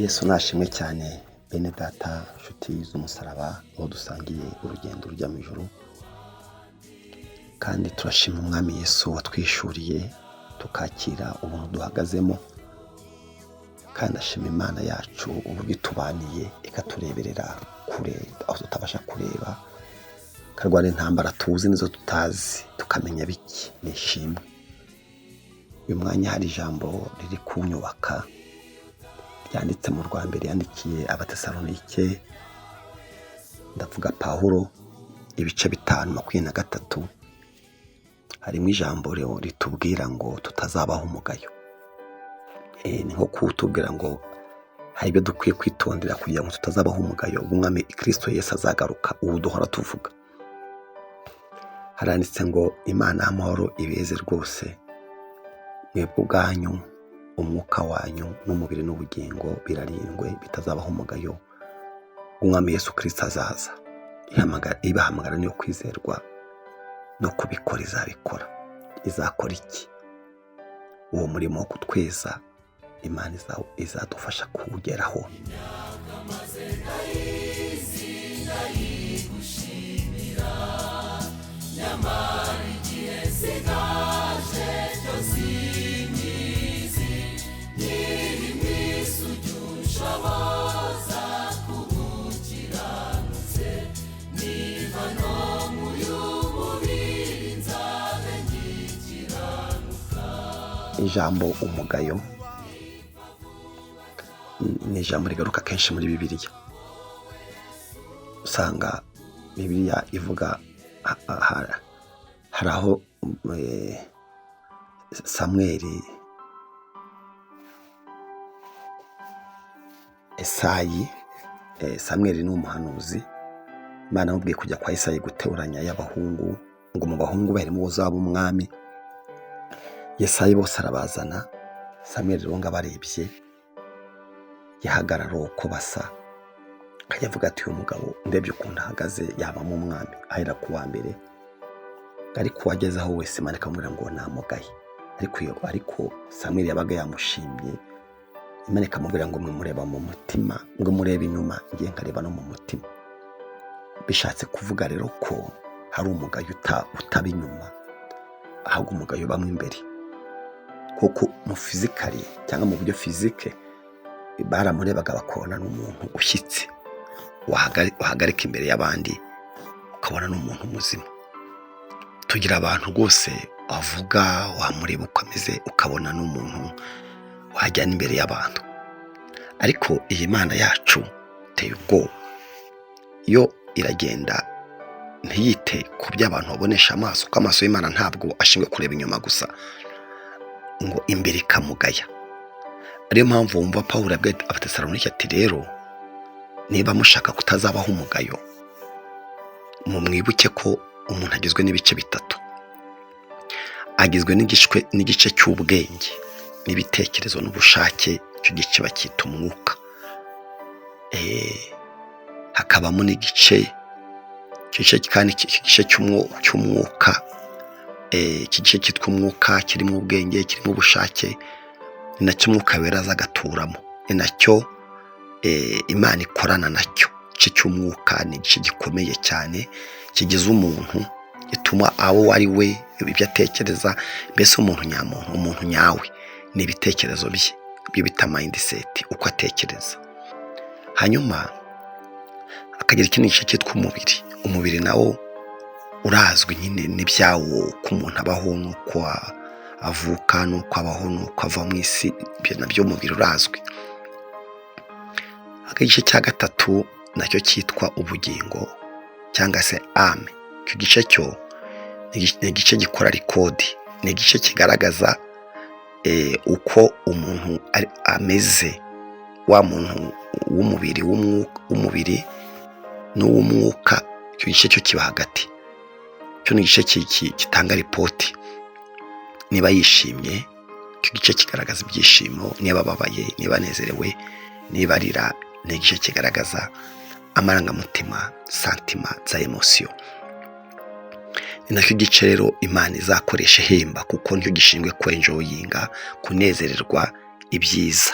Yesu nashimwe cyane bene data nshuti z'umusaraba aho dusangiye urugendo rujya mu ijuru, kandi turashima umwami Yesu watwishuriye tukakira ubuntu duhagazemo, kandi ashima Imana yacu uburyo itubaniye ikatureberera kure aho tutabasha kureba, karwara intambara tuzi nizo tutazi tukamenya biki. Nishimwe uyu mwanya hari ijambo riri kunyubaka ryanditse mu rwa mbere yandikiye Abatesalonike, ndavuga Pawulo, ibice 5:23 harimo ijambo ritubwira ngo tutazabaho umugayo. Ni nko kutubwira ngo hari ibyo dukwiye kwitondera kugira ngo tutazabaho umugayo umwami Kristo Yesu azagaruka. Ubu duhora tuvuga, haranditse ngo Imana y'amahoro ibeze rwose mwebwe ubwanyu, umwuka wanyu n'umubiri n'ubugingo birarindwe bitazabaho umugayo umwami Yesu Kristo azaza. Ibahamagara niyo kwizerwa no kubikora izabikora. Izakora iki? Uwo murimo wo kutweza Imana izadufasha kuwugeraho. Ijambo umugayo ni ijambo rigaruka kenshi muri Bibiliya. Usanga Bibiliya ivuga hari aho Samweli, Esayi, Samweli ni umuhanuzi. Imana amubwiye kujya kwa Esayi guteranya y'abahungu, ngo mu bahungu be harimo uzaba umwami. Yesayi bose arabazana. Samweli rero ngo abarebye yahagarara uko basa, akajya avuga ati uyu mugabo ndebye ukuntu ahagaze yabamo umwami. Ahera ku wa mbere, ariko uwagezeho wese Imana ikamubwira ngo namugaye. Ariko Samweli yabaga yamushimye, Imana ikamubwira ngo mureba mu mutima, ngo murebe inyuma, ngiye nkareba no mu mutima. Bishatse kuvuga rero ko hari umugayo utaba inyuma, ahubwo umugayo bamwe imbere. Kuko mu fizikali cyangwa mu buryo fizike baramurebaga bakabona n'umuntu ushyitse, wahagarika imbere y'abandi ukabona n'umuntu muzima. Tugira abantu rwose wavuga wamureba uko ameze ukabona n'umuntu wajyana imbere y'abantu. Ariko iyi Mana yacu iteye ubwoba. Yo iragenda ntiyite ku byo abantu babonesha amaso, kuko amaso y'Imana ntabwo ashinzwe kureba inyuma gusa, ngo imbere ikamugaya. Ariyo mpamvu wumva Pawulo yabwiye Abatesalonike ati rero niba mushaka kutazabaho umugayo, mwibuke ko umuntu agizwe n'ibice bitatu. Agizwe n'igice cy'ubwenge n'ibitekerezo n'ubushake, icyo gice bacyita umwuka. Hakabamo n'igice kandi igice cy'umwuka, iki gice cyitwa umwuka kirimo ubwenge, kirimo ubushake, ni nacyo umwuka wera aza agaturamo, ni nacyo Imana ikorana nacyo. Igice cy'umwuka ni igice gikomeye cyane kigize umuntu, gituma abo ari we ibyo atekereza. Mbese umuntu nyamuntu, umuntu nyawe ni ibitekerezo bye, ibyo bita mindset, uko atekereza. Hanyuma akagira ikindi gice cyitwa umubiri. Umubiri nawo urazwi nyine n'ibyawo, ko umuntu abaho n'uko avuka, n'uko abaho, n'uko ava mu isi, ibyo nabyo umubiri urazwi. Igice cya gatatu nacyo cyitwa ubugingo cyangwa se ame. Icyo gice cyo ni igice gikora rekodi, ni igice kigaragaza uko umuntu ameze, wa muntu w'umubiri n'uw'umwuka. Icyo gice cyo kiba hagati. Icyo ni igice gitanga ripoti. Niba yishimye, icyo gice kigaragaza ibyishimo. Niba ababaye, niba anezerewe, niba arira, ni igice kigaragaza amarangamutima, santima za emosiyo. Ni nacyo gice rero Imana izakoresha ihemba, kuko nicyo gishinzwe kwenjoyinga, kunezererwa ibyiza.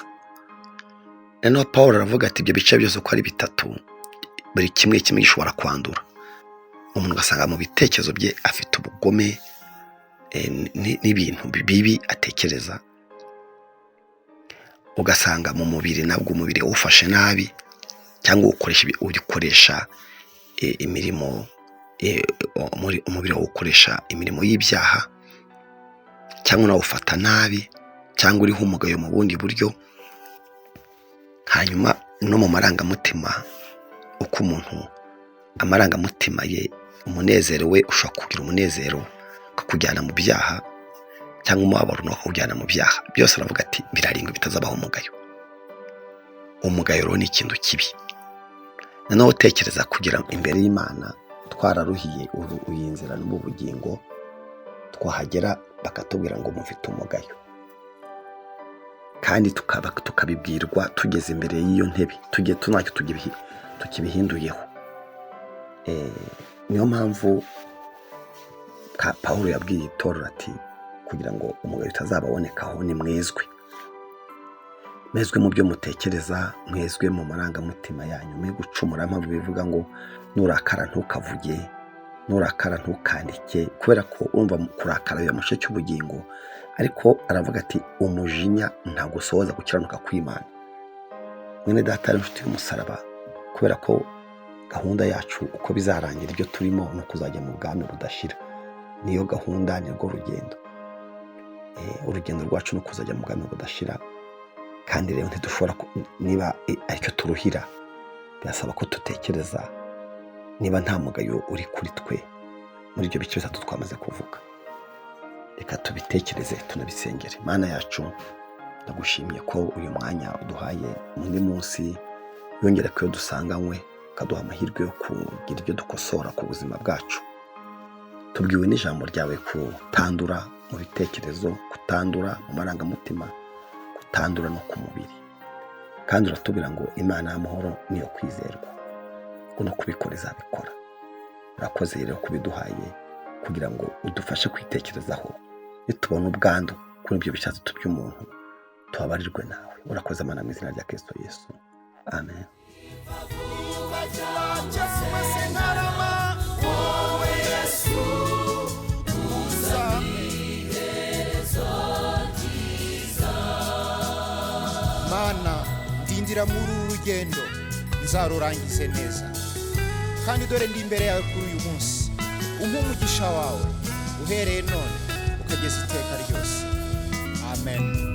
noneho Pawulo aravuga ati ibyo bice byose uko ari bitatu buri kimwe gishobora kwandura. Umuntu ugasanga mu bitekerezo bye afite ubugome n'ibintu bibi atekereza, ugasanga mu mubiri nabwo umubiri ufashe nabi, cyangwa ukoresha imirimo, umubiri ukoresha imirimo y'ibyaha, cyangwa unawufata nabi, cyangwa uriho umugayo mu bundi buryo. Hanyuma no mu marangamutima, uko umuntu amarangamutima ye, umunezero we ushobora kugira umunezero ukakujyana mu byaha, cyangwa umubabaro ukakujyana mu byaha. Byose aravuga ati birarindwa bitazabaho umugayo. Umugayo rero ni ikintu kibi. Noneho utekereza kugira imbere y'Imana twararuhiye iyi nzira no mu bugingo, twahagera bakatubwira ngo mufite umugayo, kandi tukabibwirwa tugeze imbere y'iyo ntebe, tugiye tunacyo tukibihinduyeho. Niyo mpamvu Pawulo yabwiye itorero ati kugira ngo umugayo utazababonekaho ni mwezwe mu byo mutekereza, mwezwe mu marangamutima yanyu, mwe gucumura. Mpamvu bivuga ngo nurakara ntukavuge, nurakara ntukandike, kubera ko urumva kurakara biba mu gice cy'ubugingo. Ariko aravuga ati umujinya ntabwo usohoza gukiranuka kw'Imana. Mwene data ari inshuti y'umusaraba, kubera ko gahunda yacu uko bizarangira ibyo turimo no kuzajya mu bwami budashira. Niyo gahunda, nirwo rugendo. Urugendo rwacu no kuzajya mu bwami budashira. Kandi rero ntidushobora, niba aricyo turuhira, birasaba ko dutekereza niba nta mugayo uri kuri twe muri ibyo bice bitatu twamaze kuvuga. Reka tubitekereze, tunabisengere. Mana yacu, ndagushimiye ko uyu mwanya uduhaye undi munsi, yongera ko iyo dusanganywe ukaduha amahirwe yo kugira ibyo dukosora ku buzima bwacu. Tubwiwe n'ijambo ryawe kutandura mu bitekerezo, kutandura mu marangamutima, kutandura no ku mubiri. Kandi uratubwira ngo Imana y'amahoro niyo kwizerwa, ngo no kubikora izabikora. Urakoze rero kubiduhaye kugira ngo udufashe kwitekerezaho, nitubona ubwandu kuri ibyo bishatse by'umuntu tubabarirwe nawe. Urakoze Mana, mu izina rya Kristo Yesu, amen. Mana, ndindira muri uru rugendo nzarurangize neza, kandi dore ndi imbere yawe kuri uyu munsi. Umpe umugisha wawe uhereye none ukageza iteka ryose. Amen.